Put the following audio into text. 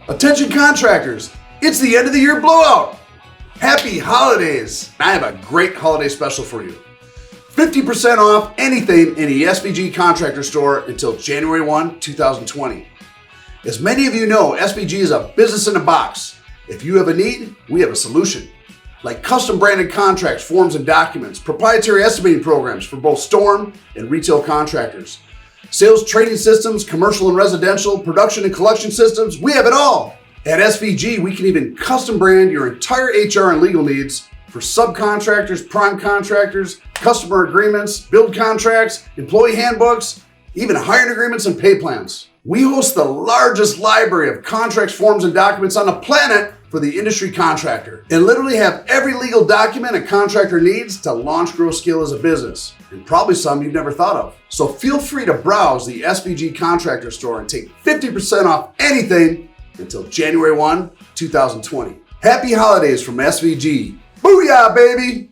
Attention contractors, it's the end of the year blowout. Happy holidays. I have a great holiday special for you. 50% off anything in the SVG Contractor store until January 1, 2020. As many of you know, SVG is a business in a box. If you have a need, we have a solution. Like custom branded contracts, forms and documents, proprietary estimating programs for both storm and retail contractors, sales training systems, commercial and residential, production and collection systems, we have it all. At SVG, we can even custom brand your entire HR and legal needs for subcontractors, prime contractors, customer agreements, build contracts, employee handbooks, even hiring agreements and pay plans. We host the largest library of contracts, forms, and documents on the planet for the industry contractor, and literally have every legal document a contractor needs to launch, grow, scale as a business, and probably some you've never thought of. So feel free to browse the SVG Contractor store and take 50% off anything until January 1, 2020. Happy holidays from SVG. Booyah, baby!